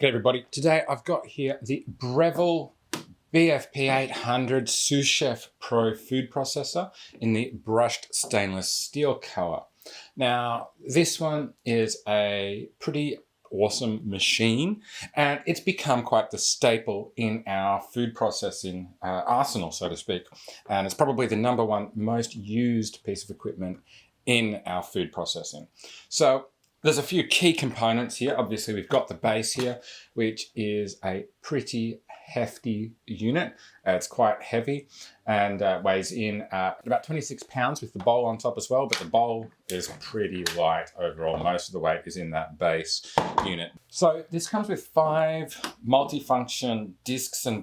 Good everybody. Today I've got here the Breville BFP800 Sous Pro food processor in the brushed stainless steel color. Now this one is a pretty awesome machine and it's become quite the staple in our food processing arsenal, so to speak. And it's probably the #1 most used piece of equipment in our food processing. So there's a few key components here. Obviously, we've got the base here, which is a pretty hefty unit. It's quite heavy and weighs in about 26 pounds with the bowl on top as well, but the bowl is pretty light overall. Most of the weight is in that base unit. So this comes with 5 multifunction discs and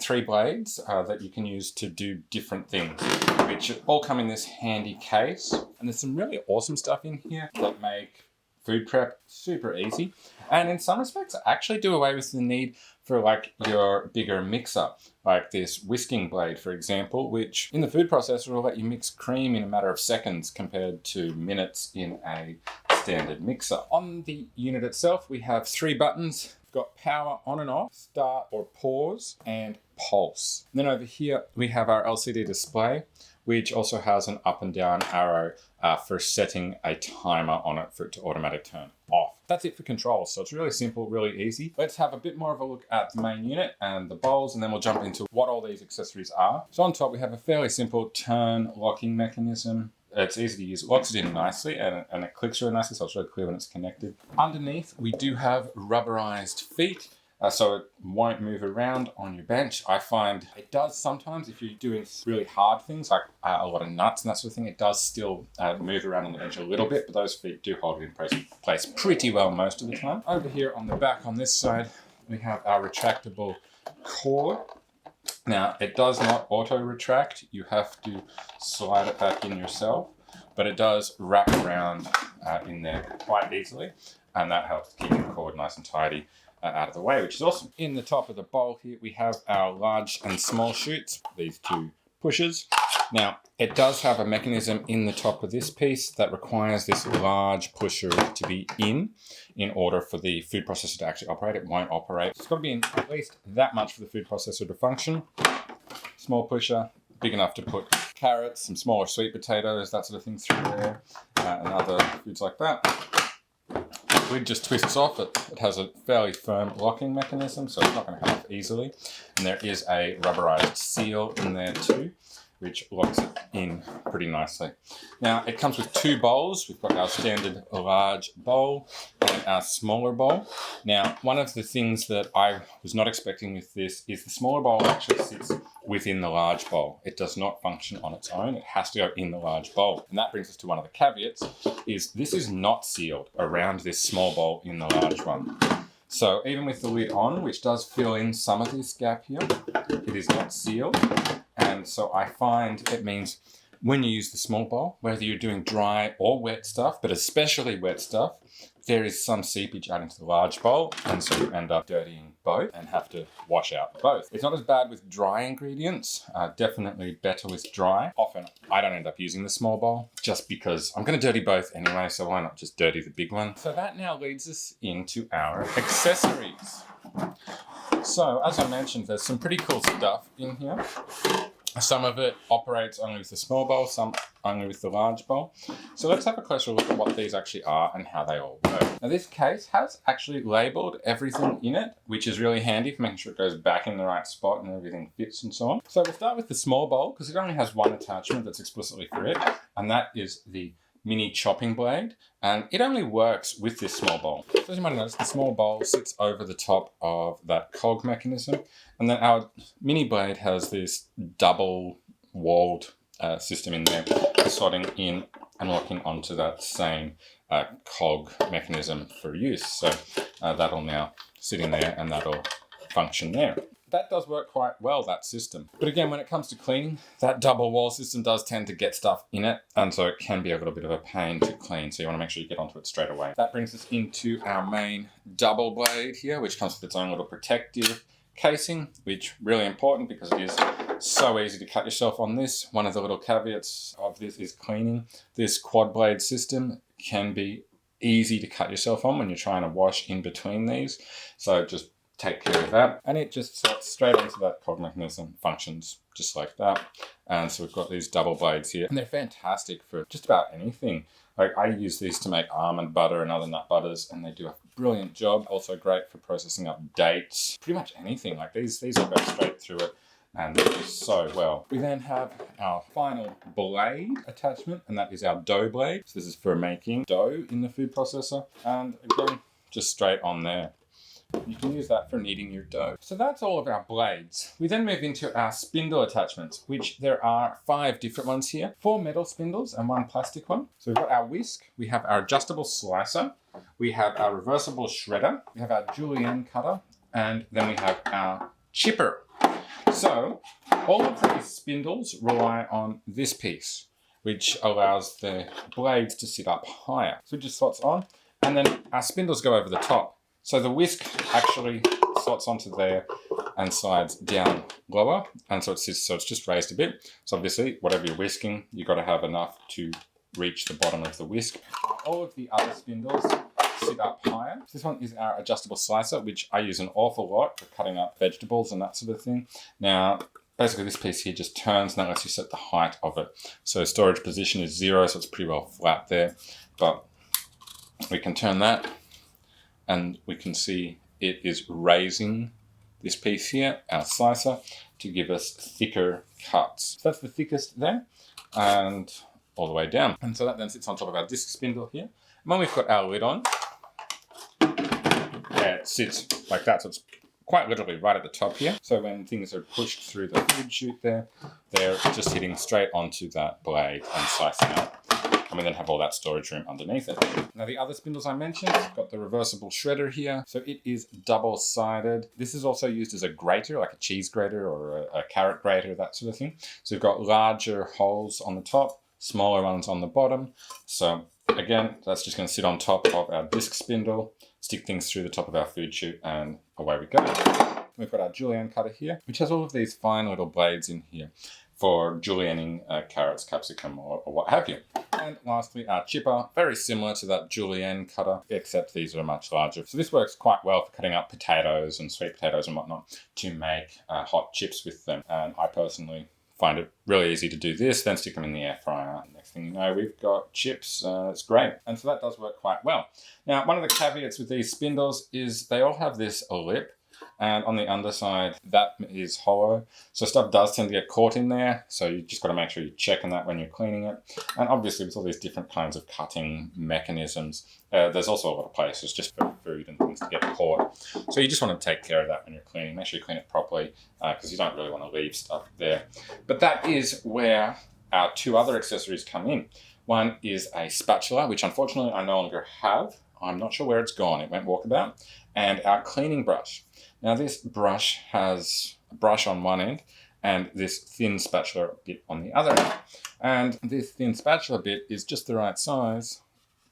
3 blades that you can use to do different things, which all come in this handy case. And there's some really awesome stuff in here that make food prep super easy, and in some respects actually do away with the need for like your bigger mixer, like this whisking blade, for example, which in the food processor will let you mix cream in a matter of seconds compared to minutes in a standard mixer. On the unit itself, we have 3 buttons. We've got power on and off, start or pause, and pulse. And then over here we have our LCD display, which also has an up and down arrow for setting a timer on it for it to automatically turn off. That's it for controls, so it's really simple, really easy. Let's have a bit more of a look at the main unit and the bowls, and then we'll jump into what all these accessories are. So on top we have a fairly simple turn locking mechanism. It's easy to use, it locks it in nicely and it clicks really nicely, so it's really clear when it's connected. Underneath we do have rubberized feet. So it won't move around on your bench. I find it does sometimes if you're doing really hard things like a lot of nuts and that sort of thing, it does still move around on the bench a little bit, but those feet do hold it in place pretty well most of the time. Over here on the back on this side, we have our retractable cord. Now it does not auto retract, you have to slide it back in yourself, but it does wrap around in there quite easily, and that helps keep your cord nice and tidy out of the way, which is awesome. In the top of the bowl here, we have our large and small chutes, these 2 pushers. Now, it does have a mechanism in the top of this piece that requires this large pusher to be in order for the food processor to actually operate. It won't operate. It's got to be in at least that much for the food processor to function. Small pusher, big enough to put carrots, some smaller sweet potatoes, that sort of thing through there, and other foods like that. The lid just twists off. It has a fairly firm locking mechanism, so it's not going to come off easily. And there is a rubberized seal in there too, which locks it in pretty nicely. Now it comes with 2 bowls. We've got our standard large bowl and our smaller bowl. Now one of the things that I was not expecting with this is the smaller bowl actually sits within the large bowl. It does not function on its own. It has to go in the large bowl. And that brings us to one of the caveats, is this is not sealed around this small bowl in the large one. So even with the lid on, which does fill in some of this gap here, it is not sealed. And so I find it means when you use the small bowl, whether you're doing dry or wet stuff, but especially wet stuff, there is some seepage out into the large bowl, and so you end up dirtying both and have to wash out both. It's not as bad with dry ingredients, definitely better with dry. Often I don't end up using the small bowl just because I'm going to dirty both anyway, so why not just dirty the big one? So that now leads us into our accessories. So as I mentioned, there's some pretty cool stuff in here. Some of it operates only with the small bowl, some only with the large bowl. So let's have a closer look at what these actually are and how they all work. Now this case has actually labeled everything in it, which is really handy for making sure it goes back in the right spot and everything fits and so on. So we'll start with the small bowl because it only has one attachment that's explicitly for it, and that is the mini chopping blade, and it only works with this small bowl. So as you might notice, the small bowl sits over the top of that cog mechanism, and then our mini blade has this double walled system in there, slotting in and locking onto that same cog mechanism for use. So that'll now sit in there and that'll function there. That does work quite well, that system. But again, when it comes to cleaning, that double wall system does tend to get stuff in it, and so it can be a little bit of a pain to clean, so you want to make sure you get onto it straight away. That brings us into our main double blade here, which comes with its own little protective casing, which really important because it is so easy to cut yourself on this. One of the little caveats of this is cleaning. This quad blade system can be easy to cut yourself on when you're trying to wash in between these. So just take care of that. And it just slots straight onto that cog mechanism, functions just like that. And so we've got these double blades here, and they're fantastic for just about anything. Like I use these to make almond butter and other nut butters, and they do a brilliant job. Also great for processing up dates, pretty much anything. Like these will go straight through it and they do so well. We then have our final blade attachment, and that is our dough blade. So this is for making dough in the food processor, and again, just straight on there. You can use that for kneading your dough. So that's all of our blades. We then move into our spindle attachments, which there are 5 different ones here. 4 metal spindles and 1 plastic one. So we've got our whisk, we have our adjustable slicer, we have our reversible shredder, we have our julienne cutter, and then we have our chipper. So all of these spindles rely on this piece, which allows the blades to sit up higher. So it just slots on, and then our spindles go over the top. So the whisk actually slots onto there and slides down lower, and so it's just raised a bit. So obviously, whatever you're whisking, you've got to have enough to reach the bottom of the whisk. All of the other spindles sit up higher. So this one is our adjustable slicer, which I use an awful lot for cutting up vegetables and that sort of thing. Now, basically this piece here just turns and that lets you set the height of it. So storage position is 0, so it's pretty well flat there. But we can turn that, and we can see it is raising this piece here, our slicer, to give us thicker cuts. So that's the thickest there, and all the way down. And so that then sits on top of our disc spindle here. And when we've got our lid on, it sits like that. So it's quite literally right at the top here. So when things are pushed through the food chute there, they're just hitting straight onto that blade and slicing out. And we then have all that storage room underneath it. Now the other spindles I mentioned, got the reversible shredder here. So it is double-sided. This is also used as a grater, like a cheese grater or a carrot grater, that sort of thing. So we've got larger holes on the top, smaller ones on the bottom. So again, that's just going to sit on top of our disc spindle, stick things through the top of our food chute, and away we go. We've got our julienne cutter here, which has all of these fine little blades in here for julienning carrots, capsicum, or what have you. And lastly, our chipper, very similar to that julienne cutter, except these are much larger. So this works quite well for cutting up potatoes and sweet potatoes and whatnot to make hot chips with them. And I personally find it really easy to do this, then stick them in the air fryer. Next thing you know, we've got chips. It's great. And so that does work quite well. Now, one of the caveats with these spindles is they all have this lip, and on the underside, that is hollow. So stuff does tend to get caught in there. So you just got to make sure you're checking that when you're cleaning it. And obviously with all these different kinds of cutting mechanisms, there's also a lot of places just for food and things to get caught. So you just want to take care of that when you're cleaning. Make sure you clean it properly because you don't really want to leave stuff there. But that is where our 2 other accessories come in. One is a spatula, which unfortunately I no longer have. I'm not sure where it's gone. It went walkabout. And our cleaning brush. Now this brush has a brush on one end and this thin spatula bit on the other end. And this thin spatula bit is just the right size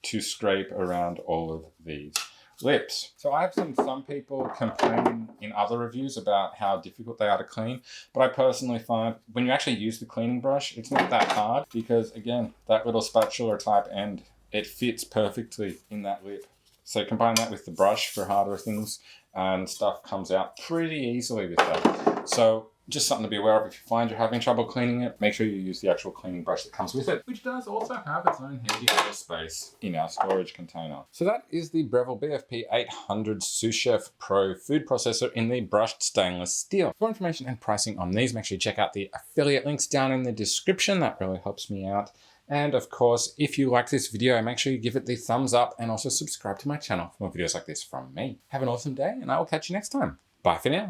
to scrape around all of these lips. So I've seen some people complain in other reviews about how difficult they are to clean, but I personally find when you actually use the cleaning brush, it's not that hard because again, that little spatula type end, it fits perfectly in that lip. So combine that with the brush for harder things and stuff comes out pretty easily with that. So just something to be aware of if you find you're having trouble cleaning it, make sure you use the actual cleaning brush that comes with it, which does also have its own handy little space in our storage container. So that is the Breville BFP800 Sous Pro food processor in the brushed stainless steel. For information and pricing on these, make sure you check out the affiliate links down in the description. That really helps me out. And of course, if you like this video, make sure you give it the thumbs up and also subscribe to my channel for more videos like this from me. Have an awesome day and I will catch you next time. Bye for now.